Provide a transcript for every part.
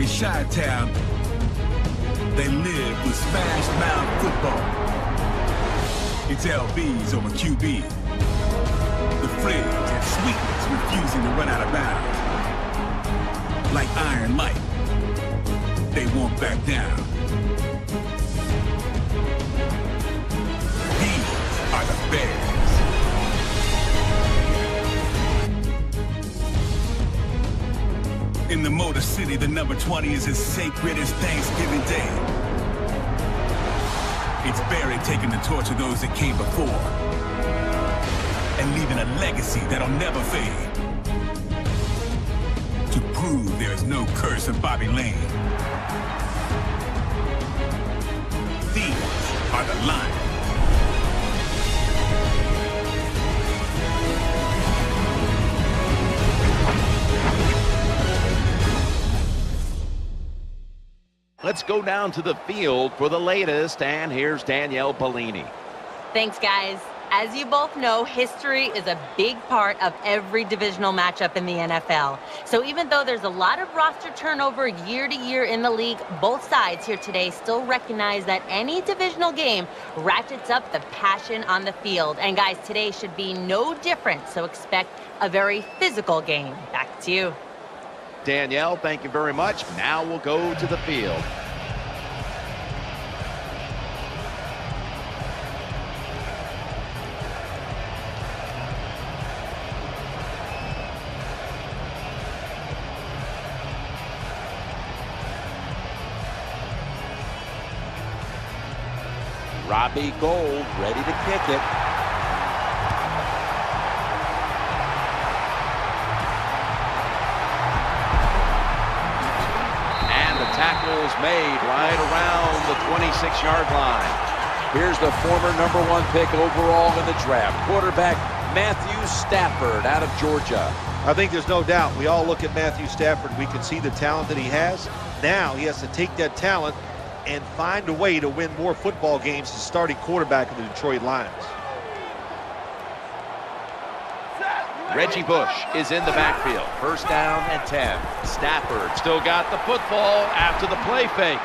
every Chi-town, they live with smash mouth football. It's LBs over QB. The fridge and sweetness refusing to run out of bounds. Like Iron Mike, they won't back down. These are the Bears. In the Motor City, the number 20 is as sacred as Thanksgiving Day. It's Barry taking the torch of those that came before and leaving a legacy that'll never fade. To prove there is no curse of Bobby Lane. These are the Lions. Let's go down to the field for the latest, and here's Danielle Bellini. Thanks, guys. As you both know, history is a big part of every divisional matchup in the NFL. So even though there's a lot of roster turnover year to year in the league, both sides here today still recognize that any divisional game ratchets up the passion on the field. And guys, today should be no different, so expect a very physical game. Back to you. Danielle, thank you very much. Now we'll go to the field. Robbie Gould ready to kick it. Tackles made right around the 26-yard line. Here's the former #1 pick overall in the draft, quarterback Matthew Stafford out of Georgia. I think there's no doubt. We all look at Matthew Stafford. We can see the talent that he has. Now he has to take that talent and find a way to win more football games as starting quarterback of the Detroit Lions. Reggie Bush is in the backfield. First down and 10. Stafford still got the football after the play fake.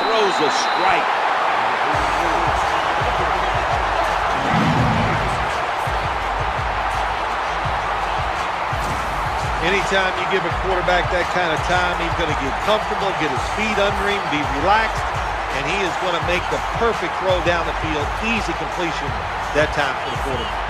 Throws a strike. Anytime you give a quarterback that kind of time, he's going to get comfortable, get his feet under him, be relaxed, and he is going to make the perfect throw down the field. Easy completion that time for the quarterback.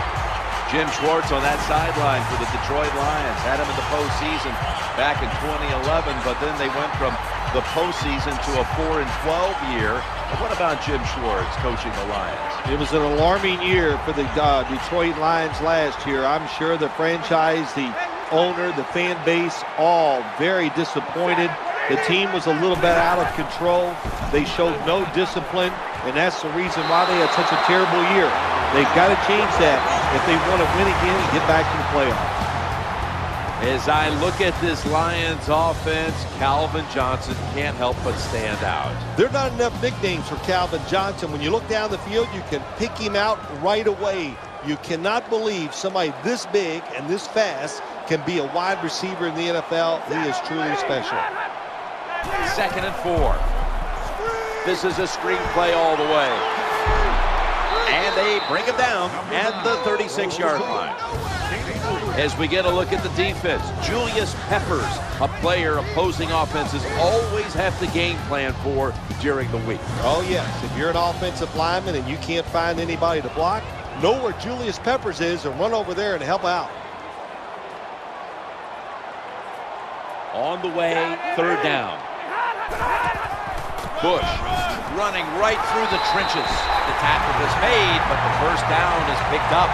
Jim Schwartz on that sideline for the Detroit Lions. Had him in the postseason back in 2011, but then they went from the postseason to a 4-12 year. But what about Jim Schwartz coaching the Lions? It was an alarming year for the Detroit Lions last year. I'm sure the franchise, the owner, the fan base, all very disappointed. The team was a little bit out of control. They showed no discipline, and that's the reason why they had such a terrible year. They've got to change that if they want to win again and get back to the playoffs. As I look at this Lions offense, Calvin Johnson can't help but stand out. There are not enough nicknames for Calvin Johnson. When you look down the field, you can pick him out right away. You cannot believe somebody this big and this fast can be a wide receiver in the NFL. He is truly special. 2nd and 4. This is a screen play all the way. And they bring him down at the 36-yard line. As we get a look at the defense, Julius Peppers, a player opposing offenses always have to game plan for during the week. Oh, yes. If you're an offensive lineman and you can't find anybody to block, know where Julius Peppers is and run over there and help out. On the way, 3rd down. Bush running right through the trenches. The tackle is made, but the first down is picked up.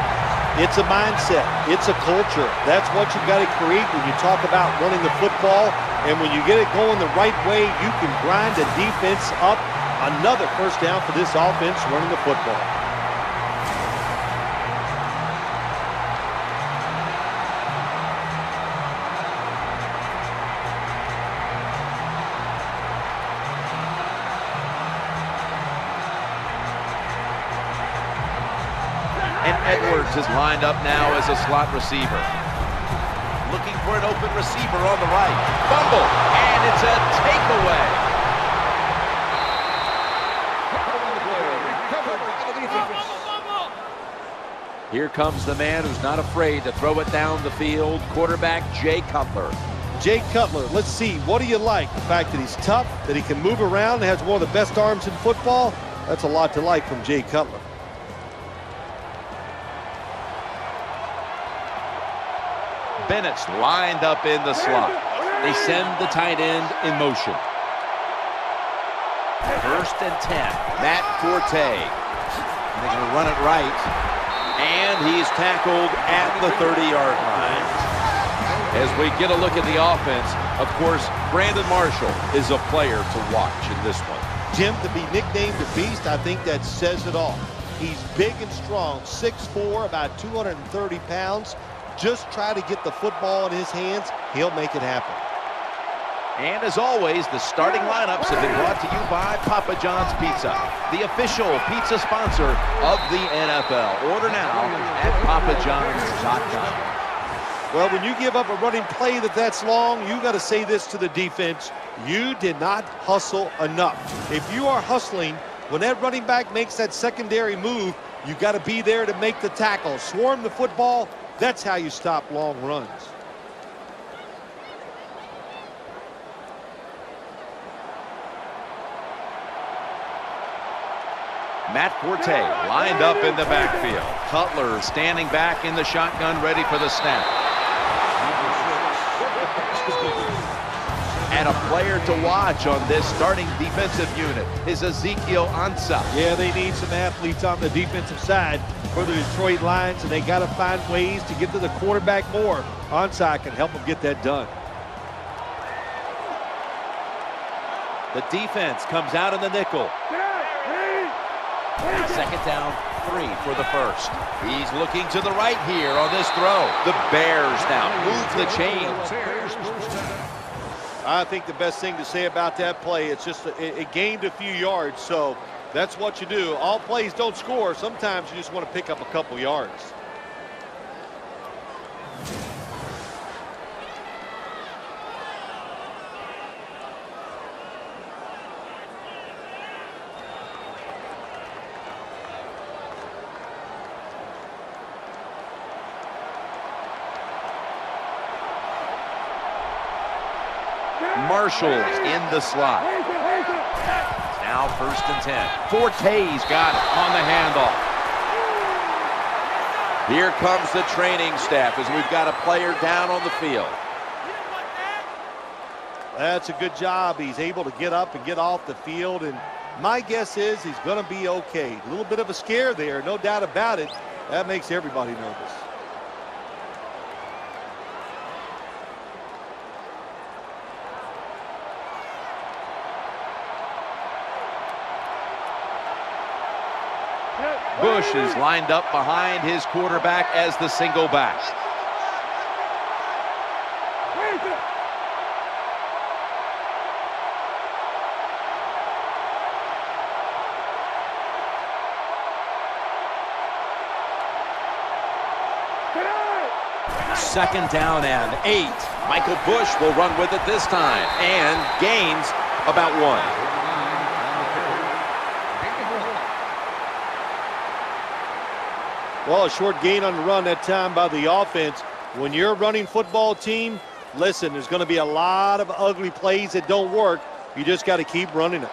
It's a mindset. It's a culture. That's what you've got to create when you talk about running the football. And when you get it going the right way, you can grind the defense up. Another first down for this offense running the football. And Edwards is lined up now as a slot receiver. looking for an open receiver on the right. Fumble, and it's a takeaway. Here comes the man who's not afraid to throw it down the field, quarterback Jay Cutler. Jay Cutler, let's see, what do you like? The fact that he's tough, that he can move around, and has one of the best arms in football? That's a lot to like from Jay Cutler. Bennett's lined up in the slot. They send the tight end in motion. 1st and 10. Matt Forte. They're going to run it right. And he's tackled at the 30-yard line. As we get a look at the offense, of course, Brandon Marshall is a player to watch in this one. Jim, to be nicknamed the Beast, I think that says it all. He's big and strong, 6'4", about 230 pounds. Just try to get the football in his hands, he'll make it happen. And as always, the starting lineups have been brought to you by Papa John's Pizza, the official pizza sponsor of the NFL. Order now at papajohns.com. Well, when you give up a running play that's long, you got to say this to the defense: you did not hustle enough. If you are hustling, when that running back makes that secondary move, you got to be there to make the tackle. Swarm the football. That's how you stop long runs. Matt Forte lined up in the backfield. Cutler standing back in the shotgun, ready for the snap. And a player to watch on this starting defensive unit is Ezekiel Ansah. Yeah, they need some athletes on the defensive side for the Detroit Lions, and they got to find ways to get to the quarterback more. Ansah can help them get that done. The defense comes out in the nickel. 2nd down, 3 for the 1st. He's looking to the right here on this throw. The Bears now move the chains. I think the best thing to say about that play, it's just it gained a few yards, so that's what you do. All plays don't score. Sometimes you just want to pick up a couple yards. Marshall's in the slot. Now 1st and 10. Forte's got it on the handoff. Here comes the training staff as we've got a player down on the field. That's a good job. He's able to get up and get off the field, and my guess is he's going to be okay. A little bit of a scare there, no doubt about it. That makes everybody nervous. Bush is lined up behind his quarterback as the single back. Second down and 8. Michael Bush will run with it this time and gains about 1. Well, a short gain on the run that time by the offense. When you're a running football team, listen, there's going to be a lot of ugly plays that don't work. You just got to keep running it.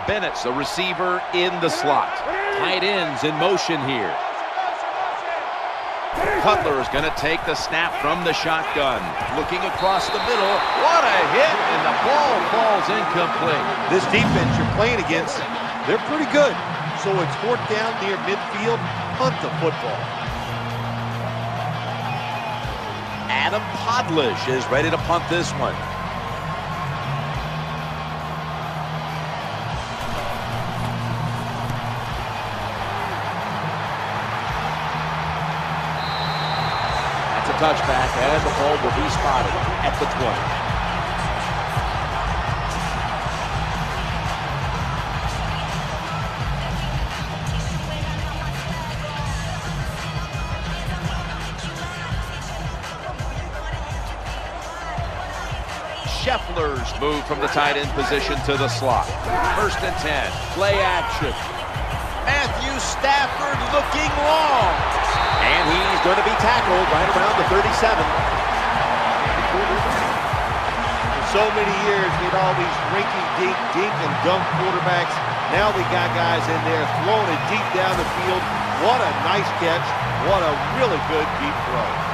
Bennett's a receiver in the slot. Tight ends in motion here. Cutler is going to take the snap from the shotgun. Looking across the middle. What a hit, and the ball falls incomplete. This defense you're playing against, they're pretty good. So it's 4th down near midfield. Punt the football. Adam Podlish is ready to punt this one. That's a touchback, and the ball will be spotted at the 20. Scheffler's move from the tight end position to the slot. 1st and 10. Play action. Matthew Stafford looking long. And he's going to be tackled right around the 37. For so many years, we'd always rinky-dink, dink and dunk quarterbacks. Now we got guys in there throwing it deep down the field. What a nice catch. What a really good deep throw.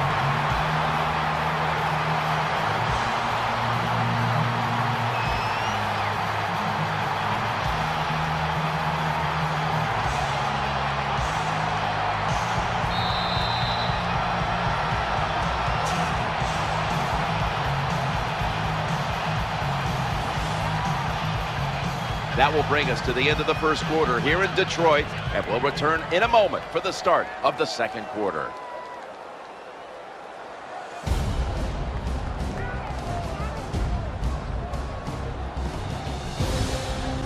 That will bring us to the end of the first quarter here in Detroit, and we'll return in a moment for the start of the second quarter.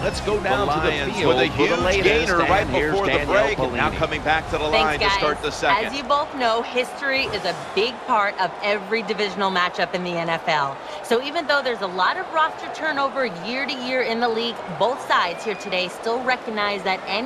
Let's go down to the field with a huge gainer right before the break, and now coming back to the line to start the second. As you both know, history is a big part of every divisional matchup in the NFL. So even though there's a lot of roster turnover year to year in the league, both sides here today still recognize that any